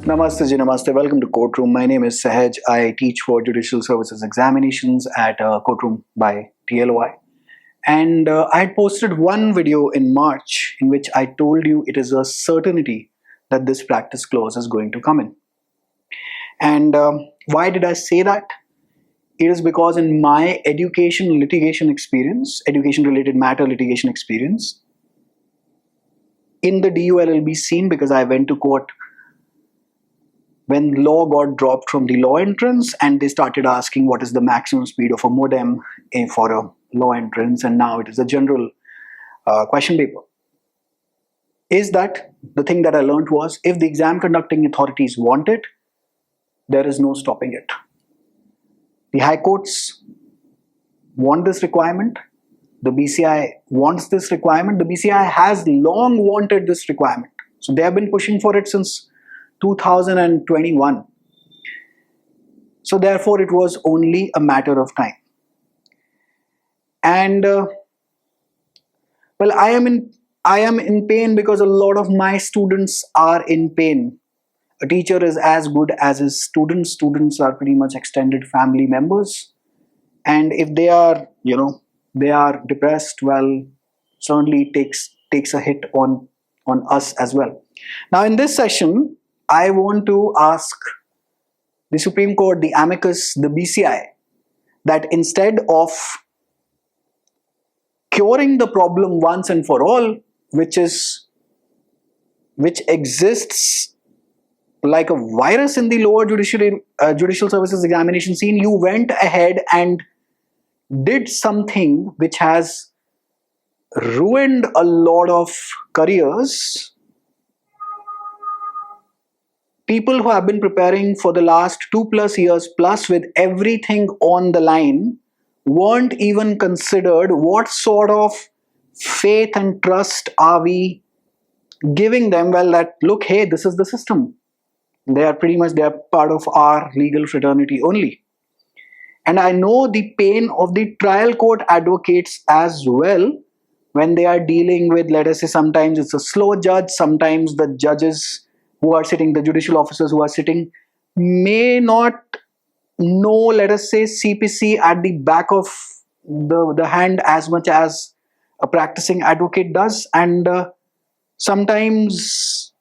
Namaste ji, namaste. Welcome to Courtroom. My name is Sahaj. I teach for Judicial Services Examinations at Courtroom by TLOI. And I had posted one video in March in which I told you it is a certainty that this practice clause is going to come in. And why did I say that? It is because in my education litigation experience, education related matter litigation experience, in the DULLB scene, because I went to court when law got dropped from the law entrance and they started asking what is the maximum speed of a modem for a law entrance, and now it is a general question paper, is that the thing that I learned was if the exam conducting authorities want it, there is no stopping it. The high courts want this requirement. The BCI wants this requirement. The BCI has long wanted this requirement. So they have been pushing for it since 2021. So therefore it was only a matter of time. And well, I am in pain because a lot of my students are in pain. A teacher is as good as his students. Students are pretty much extended family members. And if they are, they are depressed, well, certainly takes a hit on us as well. Now in this session, I want to ask the Supreme Court, the amicus, the BCI, that instead of curing the problem once and for all, which exists like a virus in the lower judicial services examination scene, you went ahead and did something which has ruined a lot of careers. People who have been preparing for the last 2+ years plus with everything on the line weren't even considered. What sort of faith and trust are we giving them? Well, that look, hey, this is the system. They are part of our legal fraternity only. And I know the pain of the trial court advocates as well when they are dealing with, let us say, sometimes it's a slow judge, sometimes the judges who are sitting, the judicial officers who are sitting, may not know, let us say, CPC at the back of the hand as much as a practicing advocate does. And sometimes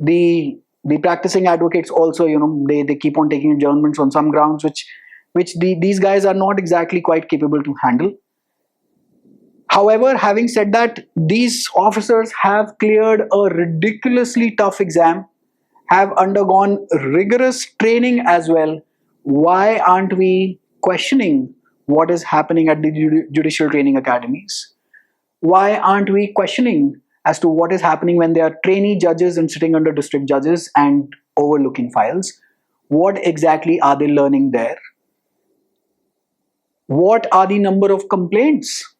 the practicing advocates also, they keep on taking adjournments on some grounds which these guys are not exactly quite capable to handle. However, having said that, these officers have cleared a ridiculously tough exam, have undergone rigorous training as well. Why aren't we questioning what is happening at the judicial training academies? Why aren't we questioning as to what is happening when they are trainee judges and sitting under district judges and overlooking files? What exactly are they learning there? What are the number of complaints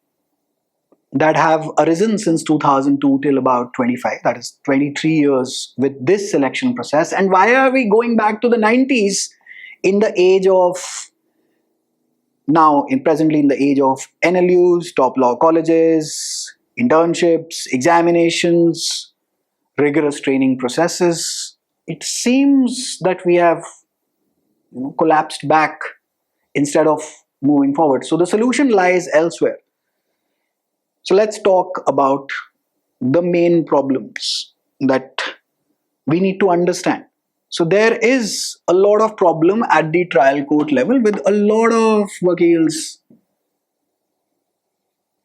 that have arisen since 2002 till about 25, that is 23 years with this selection process? And why are we going back to the 90s in the age of presently in the age of NLUs, top law colleges, internships, examinations, rigorous training processes? It seems that we have collapsed back instead of moving forward. So the solution lies elsewhere. So let's talk about the main problems that we need to understand. So there is a lot of problem at the trial court level with a lot of vakils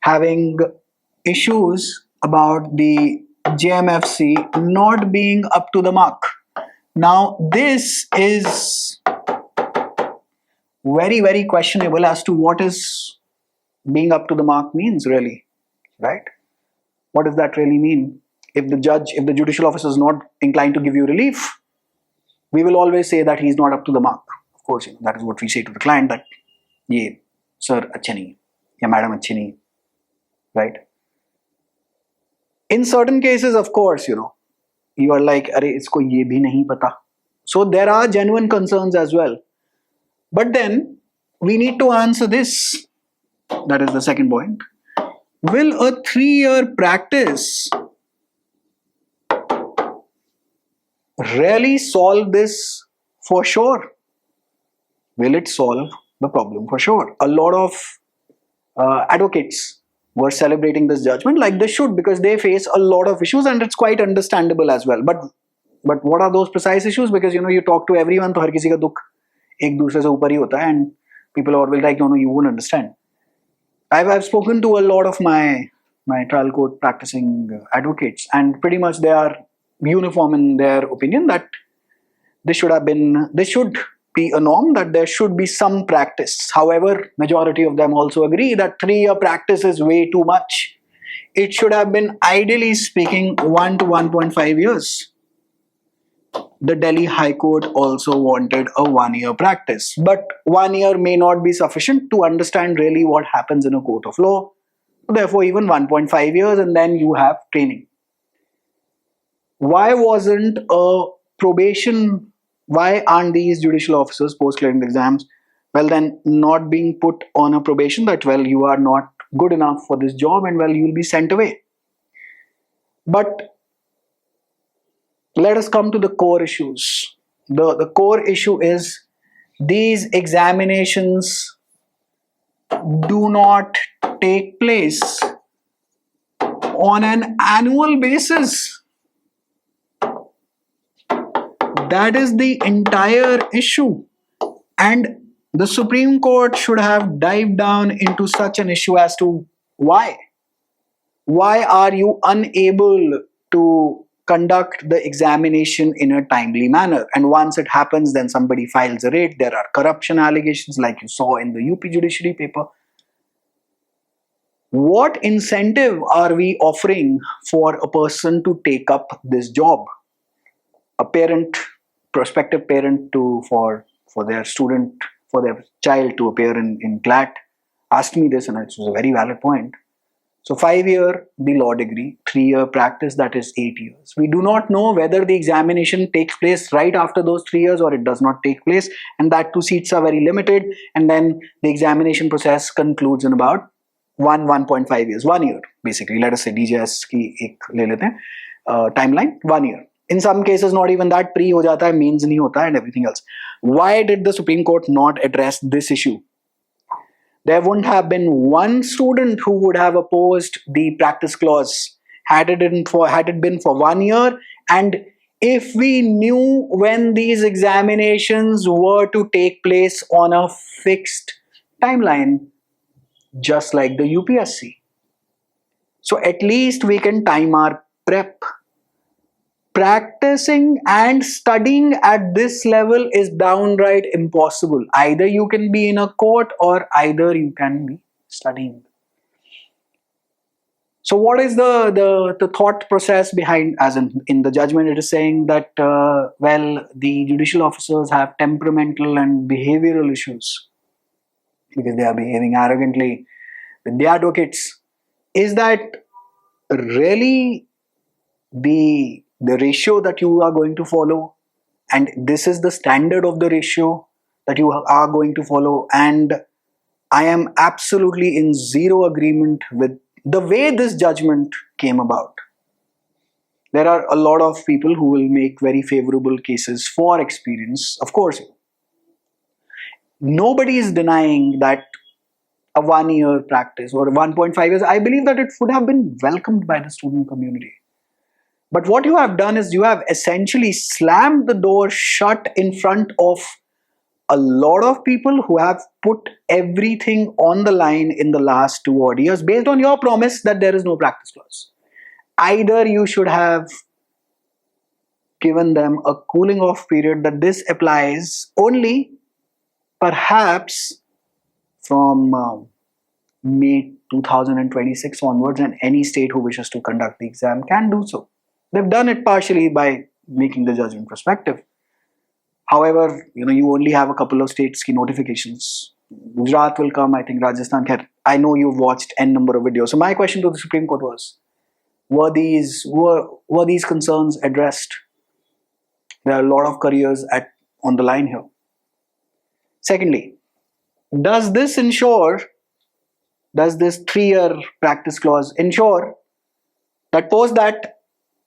having issues about the JMFC not being up to the mark. Now this is very, very questionable as to what is being up to the mark means really, right? What does that really mean? If the judicial officer is not inclined to give you relief, we will always say that he is not up to the mark. Of course, that is what we say to the client, that ye sir achhe nahi, ya madam achhe nahi, right? In certain cases, of course, you are like, arey isko ye bhi nahi pata. So there are genuine concerns as well. But then we need to answer this. That is the second point. Will a 3-year practice really solve this for sure? Will it solve the problem for sure? A lot of advocates were celebrating this judgment like they should, because they face a lot of issues and it's quite understandable as well. But what are those precise issues? Because you talk to everyone, तो हर किसी का दुख एक दूसरे से ऊपर ही होता है, and people are always like, no, you won't understand. I've spoken to a lot of my trial court practicing advocates, and pretty much they are uniform in their opinion that this should be a norm, that there should be some practice. However, majority of them also agree that 3-year practice is way too much. It should have been, ideally speaking, 1 to 1.5 years. The Delhi High Court also wanted a 1-year practice, but 1 year may not be sufficient to understand really what happens in a court of law. Therefore, even 1.5 years, and then you have training. Why wasn't a probation? Why aren't these judicial officers post-clearance exams, well, then not being put on a probation that, well, you are not good enough for this job and, well, you'll be sent away? But let us come to the core issues. The core issue is these examinations do not take place on an annual basis. That is the entire issue. And the Supreme Court should have dived down into such an issue as to why. Why are you unable to conduct the examination in a timely manner? And once it happens, then somebody files a writ. There are corruption allegations like you saw in the UP judiciary paper. What incentive are we offering for a person to take up this job? A parent, prospective parent, for their student, for their child to appear in CLAT asked me this, and it was a very valid point. So 5-year, the law degree, 3-year practice, that is 8 years. We do not know whether the examination takes place right after those 3 years or it does not take place, and that 2 seats are very limited, and then the examination process concludes in about 1.5 years, 1 year basically. Let us say DJS की एक ले लेते हैं timeline, 1 year. In some cases, not even that, pre हो जाता है, means नहीं होता, and everything else. Why did the Supreme Court not address this issue? There wouldn't have been one student who would have opposed the practice clause had it been for 1 year, and if we knew when these examinations were to take place on a fixed timeline, just like the UPSC. So at least we can time our prep. Practicing and studying at this level is downright impossible. Either you can be in a court or either you can be studying. So what is the thought process behind, as in the judgment it is saying that, well, the judicial officers have temperamental and behavioral issues because they are behaving arrogantly with the advocates. Is that really the ratio that you are going to follow, and this is the standard of the ratio that you are going to follow? And I am absolutely in zero agreement with the way this judgment came about. There are a lot of people who will make very favorable cases for experience. Of course, nobody is denying that a 1-year practice or 1.5 years, I believe that it would have been welcomed by the student community. But what you have done is you have essentially slammed the door shut in front of a lot of people who have put everything on the line in the last 2 odd years based on your promise that there is no practice clause. Either you should have given them a cooling off period that this applies only perhaps from May 2026 onwards, and any state who wishes to conduct the exam can do so. They've done it partially by making the judgment prospective. However, you only have a couple of states ki notifications. Gujarat will come, I think Rajasthan can. I know you've watched n number of videos. So my question to the Supreme Court was, were these concerns addressed? There are a lot of careers on the line here. Secondly, does this 3-year practice clause ensure that post that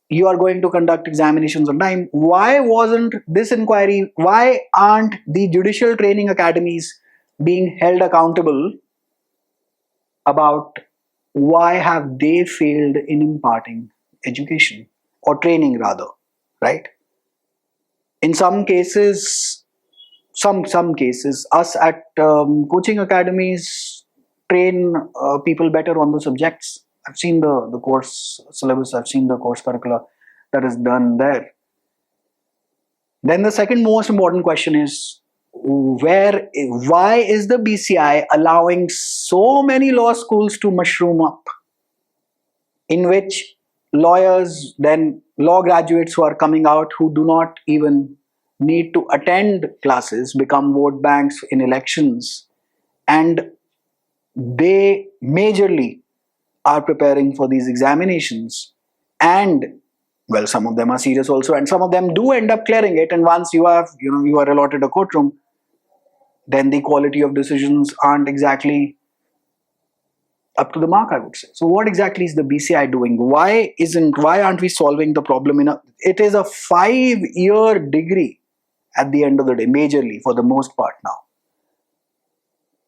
you are going to conduct examinations on time. Why wasn't this inquiry, why aren't the judicial training academies being held accountable about why have they failed in imparting education or training rather, right? In some cases, some cases, us at coaching academies train people better on the subjects. I've seen the course syllabus, I've seen the course curricula that is done there. Then the second most important question is, why is the BCI allowing so many law schools to mushroom up, in which lawyers, then law graduates who are coming out who do not even need to attend classes, become vote banks in elections, and they majorly are preparing for these examinations. And well, some of them are serious also, and some of them do end up clearing it. And once you have, you are allotted a courtroom, then the quality of decisions aren't exactly up to the mark, I would say. So what exactly is the BCI doing? Why aren't we solving the problem it is a 5-year degree at the end of the day, majorly for the most part now.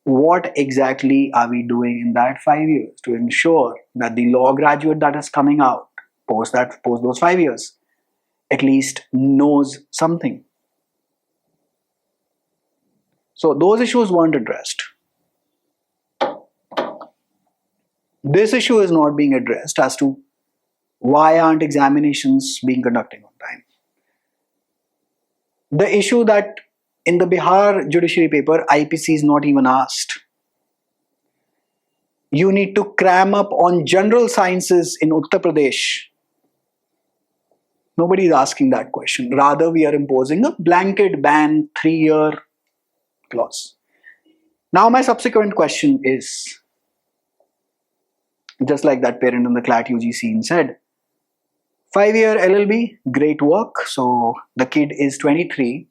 What exactly are we doing in that 5 years to ensure that the law graduate that is coming out post those 5 years at least knows something? So those issues weren't addressed. This issue is not being addressed as to why aren't examinations being conducted on time. The issue that in the Bihar judiciary paper, IPC is not even asked. You need to cram up on general sciences in Uttar Pradesh. Nobody is asking that question. Rather, we are imposing a blanket ban, 3-year clause. Now, my subsequent question is, just like that parent in the CLAT UG scene said, 5-year LLB, great work. So the kid is 23.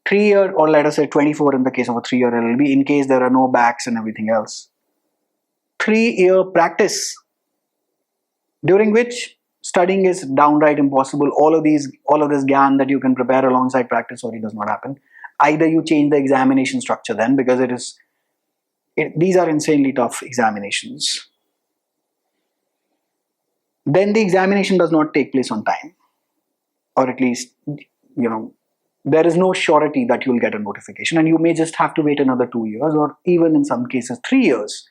3-year, or let us say 24 in the case of a 3-year LLB, in case there are no backs and everything else. 3-year practice, during which studying is downright impossible. All of this gyan that you can prepare alongside practice, sorry, does not happen. Either you change the examination structure then, because these are insanely tough examinations. Then the examination does not take place on time, or at least, there is no surety that you'll get a notification, and you may just have to wait another 2 years, or even in some cases 3 years.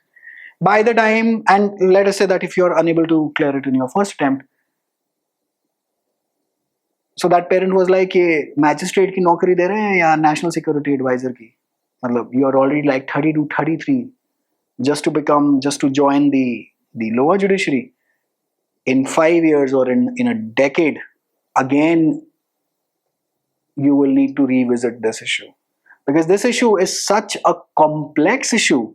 By the time, and let us say that if you're unable to clear it in your first attempt, so that parent was like, magistrate ki naukari de rahe hain ya national security advisor ki? You are already like 32, 33 just to join the lower judiciary. In 5 years or in a decade, again, you will need to revisit this issue, because this issue is such a complex issue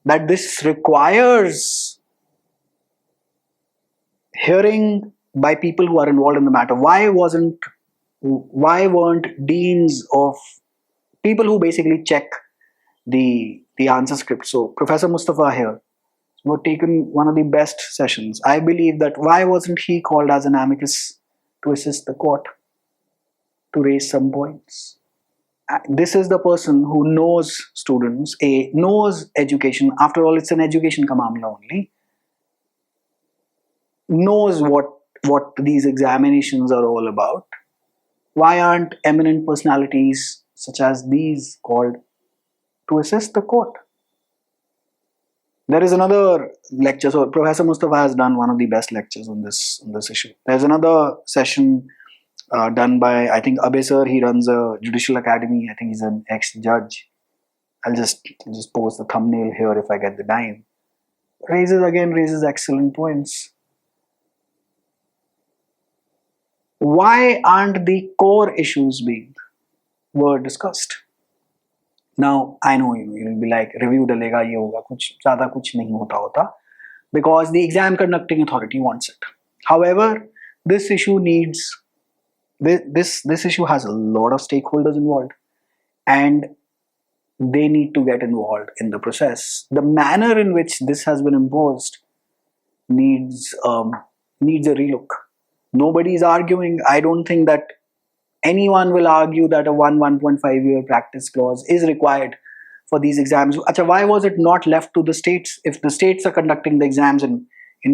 that this requires hearing by people who are involved in the matter. Why weren't deans of people who basically check the answer script? So Professor Mustafa here were taken one of the best sessions. I believe that why wasn't he called as an amicus to assist the court to raise some points? This is the person who knows students, knows education. After all, it's an education ka mamla only. Knows what these examinations are all about. Why aren't eminent personalities such as these called to assist the court? There is another lecture. So Professor Mustafa has done one of the best lectures on this issue. There's another session done by, I think, Abhay sir. He runs a judicial academy. I think he's an ex-judge. I'll just post the thumbnail here if I get the time. Raises excellent points. Why aren't the core issues were discussed? Now, I know you'll be like, review dalega, ye hoga, zyada kuch nahi hota, because the exam conducting authority wants it. However, this issue this issue has a lot of stakeholders involved, and they need to get involved in the process. The manner in which this has been imposed needs a relook. Nobody is arguing. I don't think that anyone will argue that a 1.5 year practice clause is required for these exams. Acha, why was it not left to the states? If the states are conducting the exams in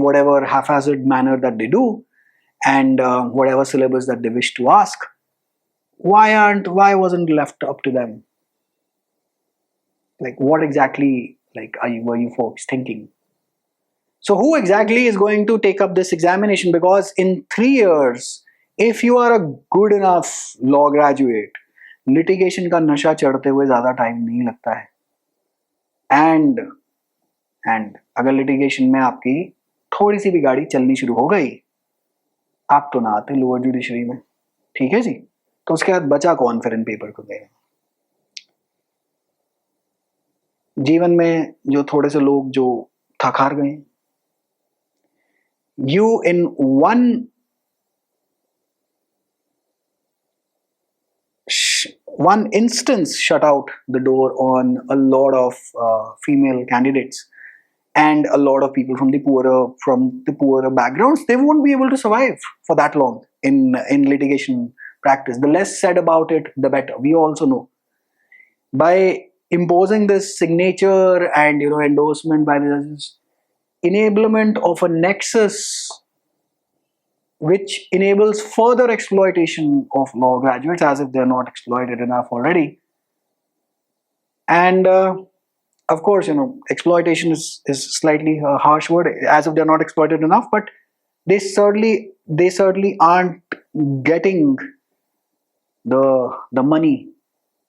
whatever haphazard manner that they do, and whatever syllabus that they wish to ask, why wasn't left up to them? Like, what exactly were you folks thinking? So who exactly is going to take up this examination? Because in 3 years, if you are a good enough law graduate, litigation का नशा चढ़ते हुए ज़्यादा time नहीं लगता है. And अगर litigation में आपकी थोड़ी सी भी गाड़ी चलनी शुरू हो गई, आप तो ना आते लोअर जुडिशरी में, ठीक है जी. तो उसके बाद बचा कौन फिर इन पेपर को देगा? जीवन में जो थोड़े से लोग जो थक हार गए, you in one instance shut out the door on a lot of female candidates and a lot of people from the poorer backgrounds. They won't be able to survive for that long in litigation practice. The less said about it, the better. We also know by imposing this signature and endorsement by the judges, enablement of a nexus which enables further exploitation of law graduates as if they're not exploited enough already. And of course, exploitation is slightly a harsh word, as if they're not exploited enough, but they certainly aren't getting the money.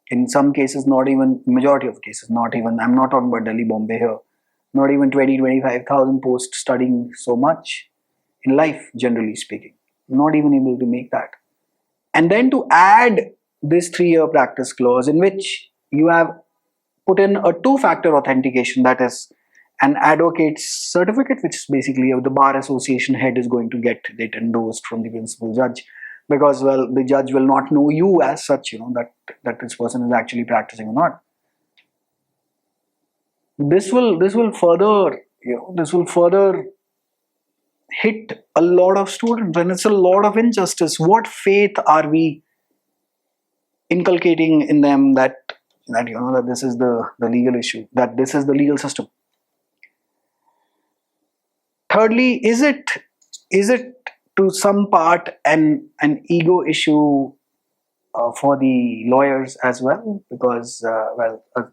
In some cases, not even majority of cases, not even, I'm not talking about Delhi, Bombay here, not even 20,000-25,000 post studying so much in life, generally speaking, not even able to make that. And then to add this 3-year practice clause in which you have put in a 2-factor authentication, that is an advocate's certificate, which is basically the bar association head is going to get it endorsed from the principal judge, because, well, the judge will not know you as such, that this person is actually practicing or not. This will further hit a lot of students, and it's a lot of injustice. What faith are we inculcating in them that this is the legal issue, that this is the legal system? Thirdly, is it to some part an ego issue for the lawyers as well? Because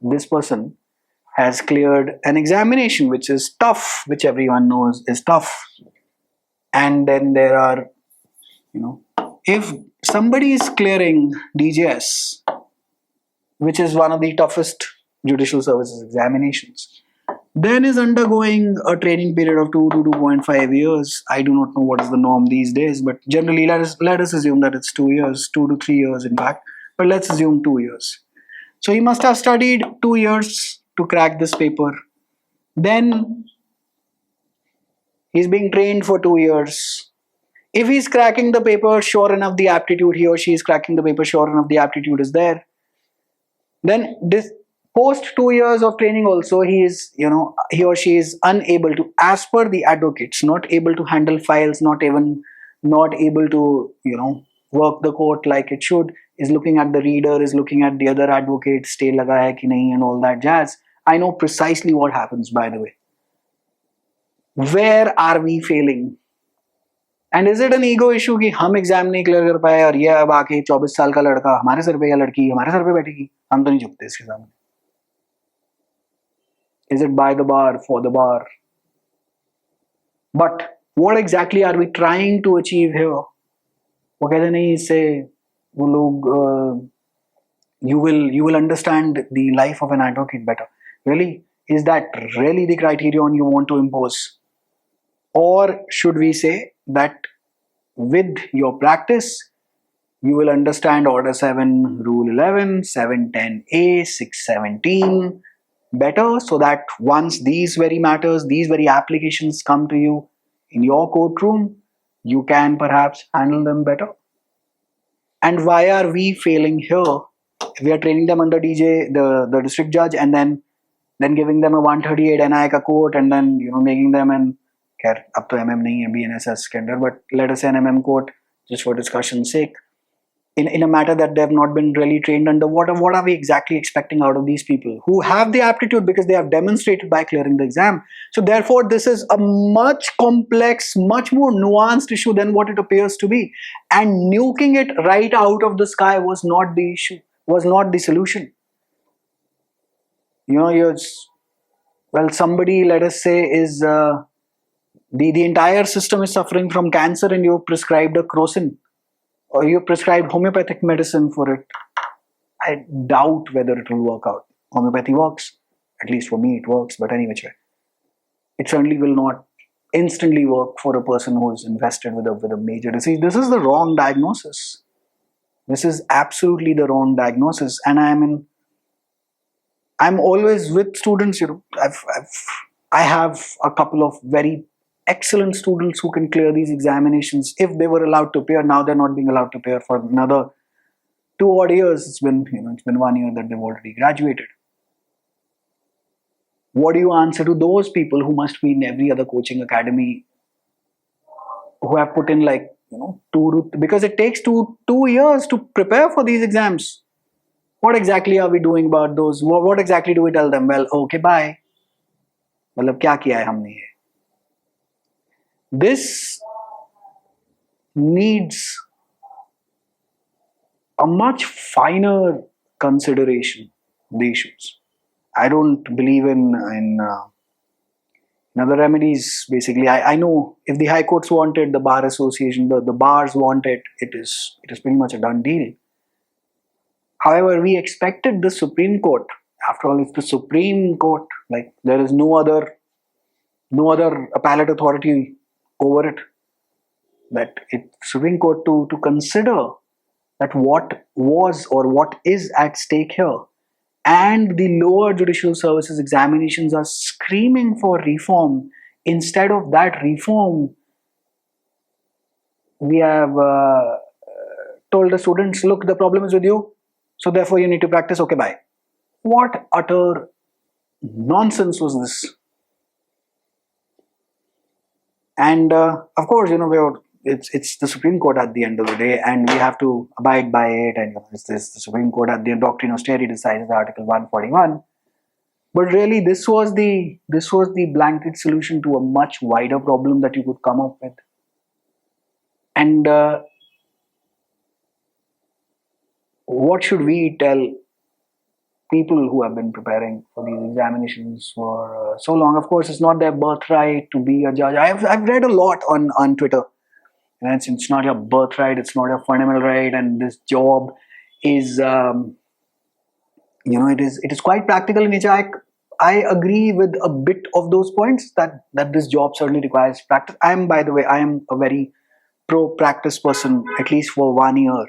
this person has cleared an examination which is tough, which everyone knows is tough. And then there are, if somebody is clearing DJS, which is one of the toughest judicial services examinations, then is undergoing a training period of 2 to 2.5 years. I do not know what is the norm these days, but generally let us assume that it's 2 years, 2 to 3 years in fact, but let's assume 2 years. So he must have studied 2 years to crack this paper. Then he's being trained for 2 years. If he's cracking the paper, sure enough, the aptitude, he or she is cracking the paper, sure enough, the aptitude is there. Then this post 2 years of training also, he or she is unable to, as per the advocates, not able to handle files, not able to, work the court like it should, is looking at the reader, is looking at the other advocate, stay laga hai ki nahi, and all that jazz. I know precisely what happens, by the way. Where are we failing? And is it an ego issue कि हम exam नहीं clear कर पाए और ये अब आके 24 साल का लड़का हमारे सर पे या लड़की हमारे सर पे बैठेगी, हम तो नहीं झुकते इसके सामने? Is it by the bar, for the bar? But what exactly are we trying to achieve here? वो कहते नहीं, इससे वो लोग you will understand the life of an advocate better. Really? Is that really the criterion you want to impose? Or should we say that with your practice, you will understand Order 7, Rule 11, 710A, 617 better, so that once these very matters, these very applications come to you in your courtroom, you can perhaps handle them better? And why are we failing here? We are training them under DJ, the district judge, and then giving them a 138 NI ka court, and then making them an खैर अब तो MM नहीं है, BNSS के अंदर, but let us say an MM court just for discussion's sake, in a matter that they have not been really trained under. What are we exactly expecting out of these people who have the aptitude because they have demonstrated by clearing the exam? So therefore this is a much complex, much more nuanced issue than what it appears to be, and nuking it right out of the sky was not the issue, was not the solution. You know, well, somebody, let us say, is the entire system is suffering from cancer, and you've prescribed a crocin, or you prescribed homeopathic medicine for it. I doubt whether it will work out. Homeopathy works, at least for me it works, but anyway, it certainly will not instantly work for a person who is invested with a major disease. This is the wrong diagnosis. This is absolutely the wrong diagnosis, and I'm always with students. You know, I have a couple of very excellent students who can clear these examinations if they were allowed to appear. Now they're not being allowed to appear for another 2 odd years. It's been 1 year that they've already graduated. What do you answer to those people who must be in every other coaching academy, who have put in like because it takes two years to prepare for these exams? What exactly are we doing about those? What exactly do we tell them? Well, okay, bye. मतलब क्या किया है हमने ये? This needs a much finer consideration, the issues. I don't believe in other remedies. Basically, I know if the high courts want it, the bar association, the bars want it, it is pretty much a done deal. However, we expected the Supreme Court. After all, if the Supreme Court, like, there is no other appellate authority over it, that Supreme Court to consider that what was or what is at stake here, and the lower judicial services examinations are screaming for reform. Instead of that reform, we have told the students, look, the problem is with you, so therefore you need to practice, okay, bye. What utter nonsense was this? And of course, it's the Supreme Court at the end of the day, and we have to abide by it. And it's the Supreme Court at the end. Doctrine of stare decides Article 141. But really, this was the blanket solution to a much wider problem that you could come up with. And what should we tell people who have been preparing for these examinations for so long? Of course, it's not their birthright to be a judge. I've read a lot on Twitter, and it's not your birthright, it's not your fundamental right, and this job is it is quite practical in nature. I agree with a bit of those points that this job certainly requires practice. By the way, I am a very pro practice person, at least for 1 year,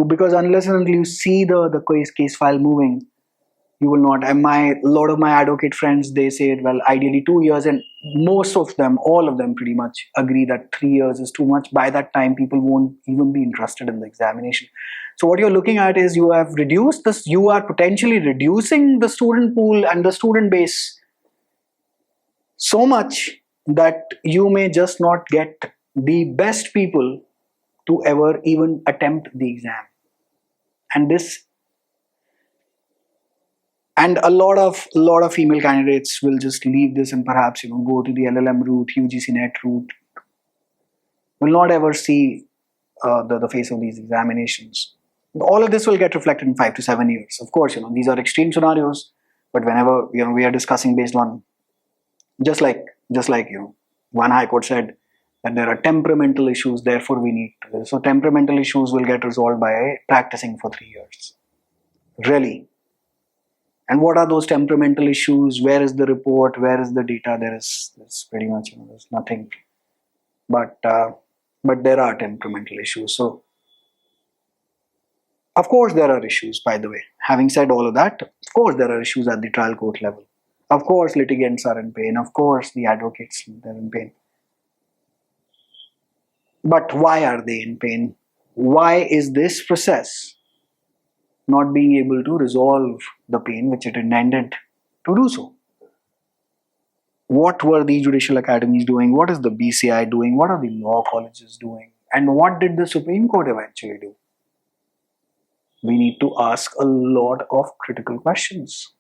because unless and until you see the case file moving, you will not. And a lot of my advocate friends, they say, well, ideally 2 years, and most of them, all of them pretty much agree that 3 years is too much. By that time, people won't even be interested in the examination. So what you're looking at is you are potentially reducing the student pool and the student base so much that you may just not get the best people to ever even attempt the exam. And a lot of female candidates will just leave this and perhaps go to the LLM route, UGC NET route. Will not ever see the face of these examinations. All of this will get reflected in 5 to 7 years. Of course, these are extreme scenarios, but whenever we are discussing based on just like one high court said that there are temperamental issues, therefore we need to. So temperamental issues will get resolved by practicing for 3 years. Really. And what are those temperamental issues? Where is the report? Where is the data? There's pretty much there's nothing. But there are temperamental issues. So of course there are issues. By the way, having said all of that, of course there are issues at the trial court level. Of course litigants are in pain. Of course the advocates are in pain. But why are they in pain? Why is this process not being able to resolve the pain which it intended to do so? what were the judicial academies doing, what is the BCI doing, what are the law colleges doing, and what did the Supreme Court eventually do? We need to ask a lot of critical questions.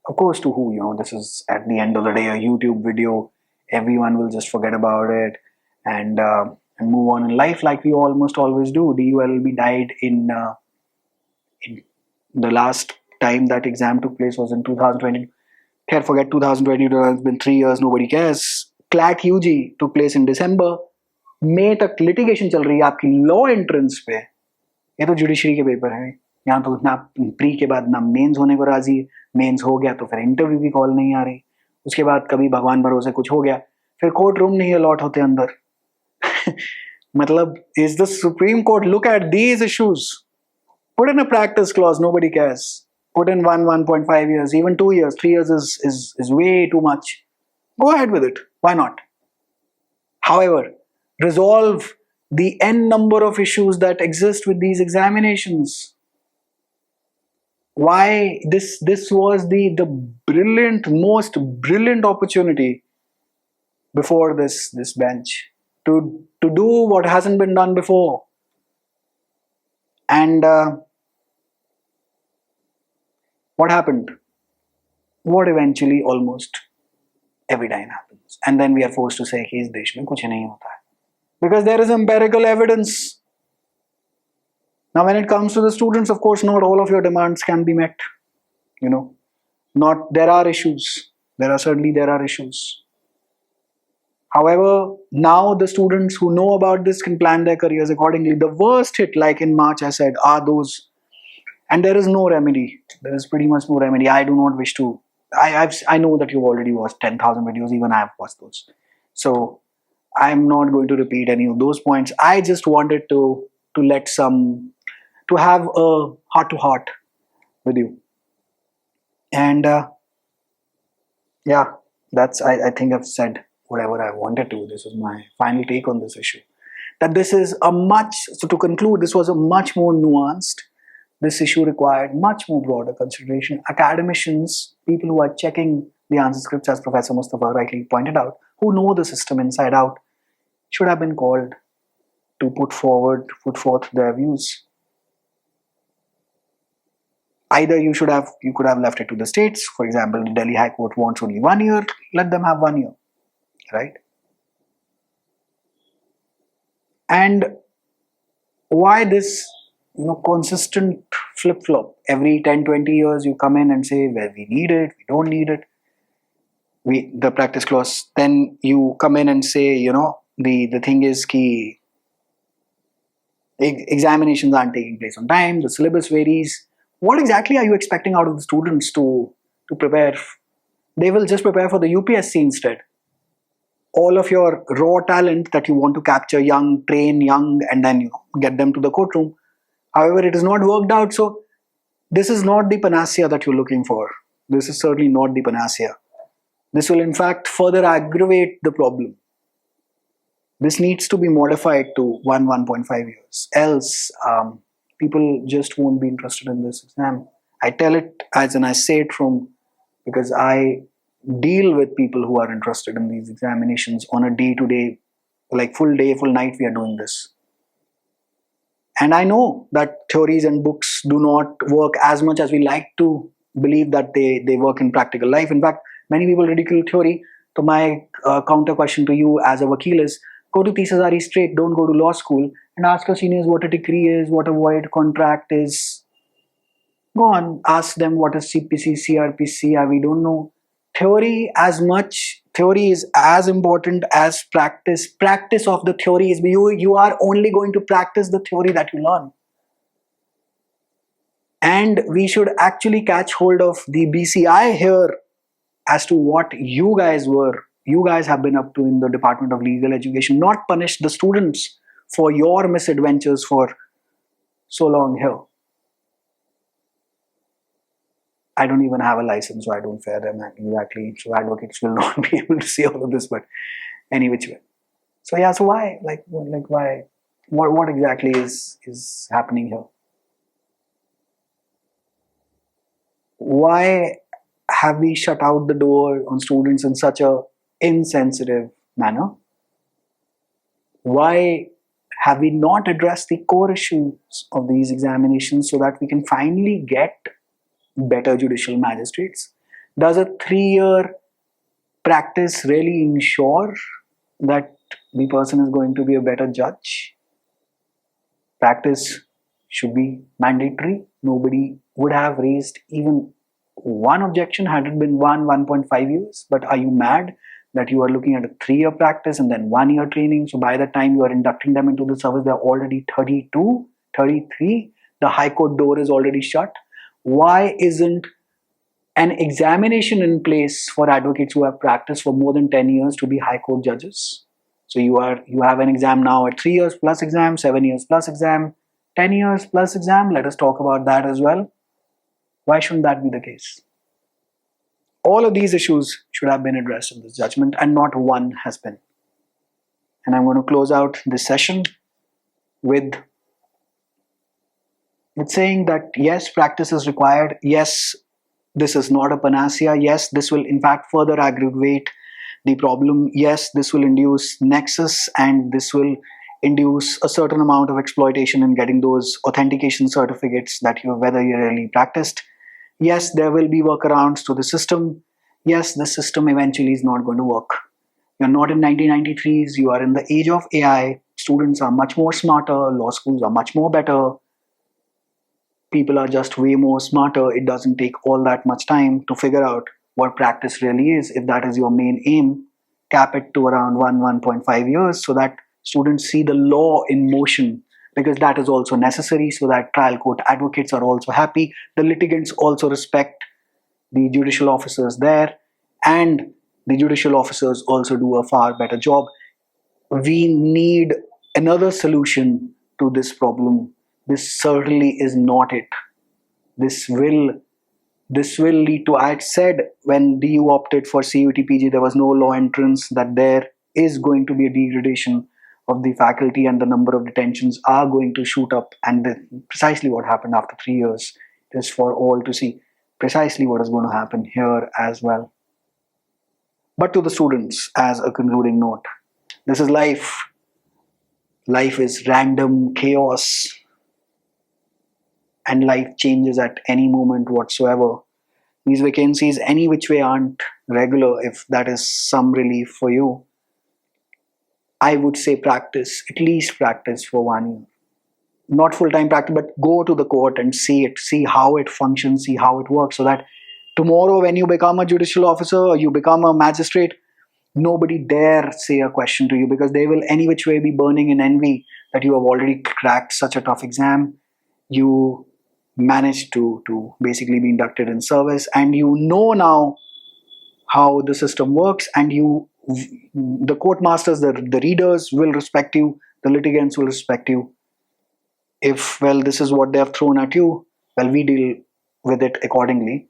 Of course, to who? This is at the end of the day a YouTube video. Everyone will just forget about it and move on in life like we almost always do. DULB died in the last time that exam took place was in 2020. Khair, forget 2022, it's been 3 years, nobody cares. CLAT UG took place in December. May तक litigation चल रही है आपकी law entrance पे. ये तो judiciary के paper है. यहाँ तो ना प्री के बाद ना मेंस होने को राजी है. मेंस हो गया तो फिर इंटरव्यू की कॉल नहीं आ रही. उसके बाद कभी भगवान भरोसे कुछ हो गया फिर कोर्ट रूम नहीं अलॉट होते अंदर. मतलब is the Supreme Court, look at these issues, put in a practice clause, nobody cares. Put in 1.5 years, even 2 years, 3 years is way too much. Go ahead with it. Why not? However, resolve the n number of issues that exist with these examinations. Why this was the brilliant, most brilliant opportunity before this bench to do what hasn't been done before. And what happened? What eventually almost every time happens. And then we are forced to say कि इस देश में कुछ नहीं होता है. Because there is empirical evidence. Now when it comes to the students, of course, not all of your demands can be met. There are issues. There are issues. However, now the students who know about this can plan their careers accordingly. The worst hit, like in March I said, are those. And there is no remedy. There is pretty much no remedy. I do not wish to. I know that you've already watched 10,000 videos. Even I have watched those. So I'm not going to repeat any of those points. I just wanted to have a heart-to-heart with you. And yeah, I think I've said whatever I wanted to. This was my final take on this issue. That this is so to conclude, this was a much more nuanced. This issue required much more broader consideration. Academicians, people who are checking the answer scripts, as Professor Mustafa rightly pointed out, who know the system inside out, should have been called to put forth their views. Either you could have left it to the states. For example, the Delhi High Court wants only 1 year. Let them have 1 year, right? And why this consistent flip-flop? Every 10-20 years you come in and say, well, we need it, we don't need it. The practice clause. Then you come in and say, the thing is ki examinations aren't taking place on time, the syllabus varies. What exactly are you expecting out of the students to prepare? They will just prepare for the UPSC instead. All of your raw talent that you want to capture young, train young, and then get them to the courtroom. However, it is not worked out. So this is not the panacea that you're looking for. This is certainly not the panacea. This will in fact further aggravate the problem. This needs to be modified to 1.5 years. Else, people just won't be interested in this exam. I tell it and I say it because I deal with people who are interested in these examinations on a day-to-day, like full day, full night we are doing this. And I know that theories and books do not work as much as we like to believe that they work in practical life. In fact, many people ridicule theory. So my counter question to you as a vakil is, go to Tisazari straight, don't go to law school, and ask your seniors what a decree is, what a void contract is. Go on, ask them what is CPC, CRPC, we don't know. Theory is as important as practice. Practice of the theory is you are only going to practice the theory that you learn. And we should actually catch hold of the BCI here as to what you guys have been up to in the Department of Legal Education, not punish the students for your misadventures for so long here. I don't even have a license, so I don't fare them exactly. So advocates will not be able to see all of this, but any which way. So yeah, so why? Why? What exactly is happening here? Why have we shut out the door on students in such a insensitive manner? Why have we not addressed the core issues of these examinations so that we can finally get better judicial magistrates? Does a 3-year practice really ensure that the person is going to be a better judge? Practice should be mandatory. Nobody would have raised even one objection had it been 1.5 years. But are you mad that you are looking at a 3-year practice and then 1-year training? So by the time you are inducting them into the service, they're already 32, 33. The High Court door is already shut. Why isn't an examination in place for advocates who have practiced for more than 10 years to be High Court judges? So you have an exam now at 3 years plus exam, 7 years plus exam, 10 years plus exam. Let us talk about that as well. Why shouldn't that be the case? All of these issues should have been addressed in this judgment, and not one has been. And I'm going to close out this session with saying that yes, practice is required. Yes, this is not a panacea. Yes, this will in fact further aggravate the problem. Yes, this will induce nexus, and this will induce a certain amount of exploitation in getting those authentication certificates that whether you really practiced. Yes, there will be workarounds to the system. Yes, the system eventually is not going to work. You're not in 1993s. You are in the age of AI. Students are much more smarter. Law schools are much more better. People are just way more smarter. It doesn't take all that much time to figure out what practice really is. If that is your main aim, cap it to around 1.5 years so that students see the law in motion, because that is also necessary so that trial court advocates are also happy. The litigants also respect the judicial officers there, and the judicial officers also do a far better job. We need another solution to this problem. This certainly is not it. This will lead to, I had said when DU opted for CUTPG, there was no law entrance, that there is going to be a degradation of the faculty and the number of detentions are going to shoot up. And precisely what happened after 3 years is for all to see. Precisely what is going to happen here as well. But to the students, as a concluding note, this is life. Life is random chaos, and life changes at any moment whatsoever. These vacancies any which way aren't regular. If that is some relief for you, I would say practice, at least practice for 1 year. Not full-time practice, but go to the court and see it, see how it functions, see how it works, so that tomorrow when you become a judicial officer or you become a magistrate, nobody dare say a question to you, because they will any which way be burning in envy that you have already cracked such a tough exam. You managed to basically be inducted in service, and you know now how the system works, and the court masters, the readers will respect you, the litigants will respect you. If, well, this is what they have thrown at you, well, we deal with it accordingly.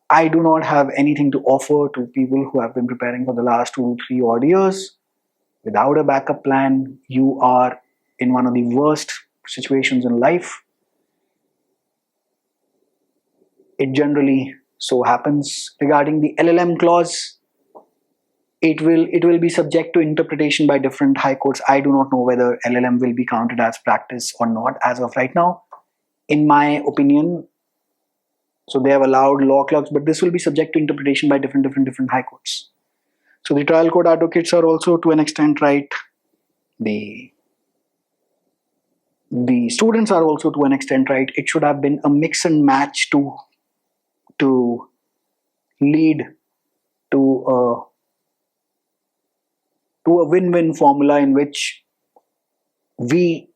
I do not have anything to offer to people who have been preparing for the last 2-3 odd years. Without a backup plan, you are in one of the worst situations in life. It generally so happens. Regarding the LLM clause, it will be subject to interpretation by different high courts. I do not know whether LLM will be counted as practice or not as of right now. In my opinion, so they have allowed law clerks, but this will be subject to interpretation by different high courts. So the trial court advocates are also to an extent right. The students are also to an extent right. It should have been a mix and match to lead to a win-win formula in which we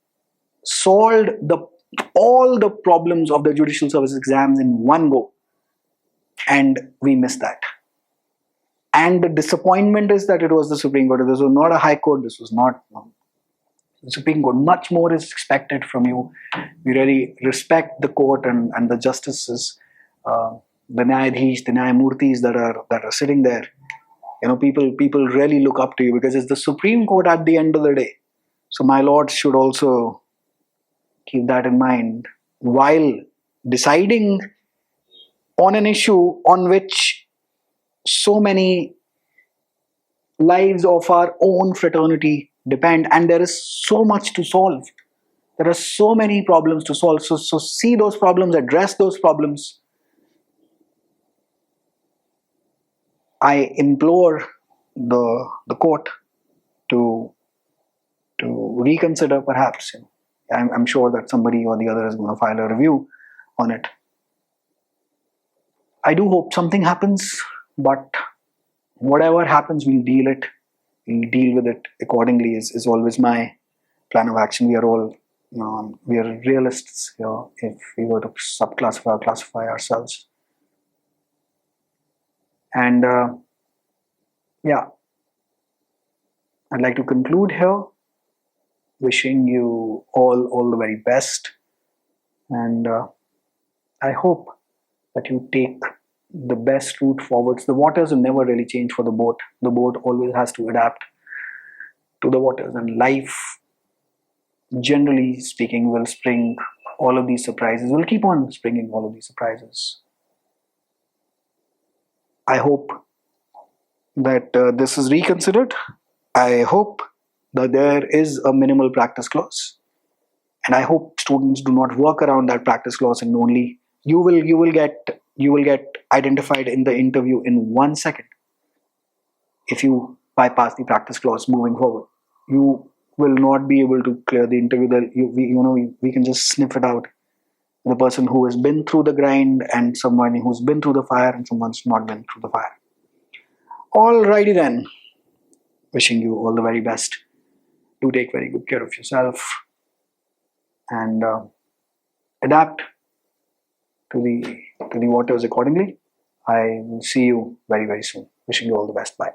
solved all the problems of the judicial service exams in one go, and we missed that. And the disappointment is that it was the Supreme Court. This was not a High Court. This was not the Supreme Court. Much more is expected from you. We really respect the court and the justices, the Nyadhish, the Nyamurtis that are sitting there. You know, people really look up to you because it's the Supreme Court at the end of the day. So my lords should also keep that in mind while deciding on an issue on which so many lives of our own fraternity depend, and there is so much to solve. There are so many problems to solve. So see those problems, address those problems. I implore the court to reconsider, perhaps. I'm sure that somebody or the other is going to file a review on it. I do hope something happens, but whatever happens, we'll deal it. We'll deal with it accordingly. Is always my plan of action. We are all, we are realists here. If we were to subclassify or classify ourselves, and yeah, I'd like to conclude here, wishing you all the very best, and I hope that you take the best route forwards. The waters will never really change for the boat. The boat always has to adapt to the waters, and life, generally speaking, will spring all of these surprises. Will keep on springing all of these surprises. I hope that this is reconsidered. I hope that there is a minimal practice clause, and I hope students do not work around that practice clause, and only you will get identified in the interview in 1 second if you bypass the practice clause moving forward. You will not be able to clear the interview. We can just sniff it out. The person who has been through the grind, and someone who's been through the fire, and someone's not been through the fire. Alrighty then. Wishing you all the very best. Do take very good care of yourself, and adapt to the waters accordingly. I will see you very, very soon. Wishing you all the best. Bye.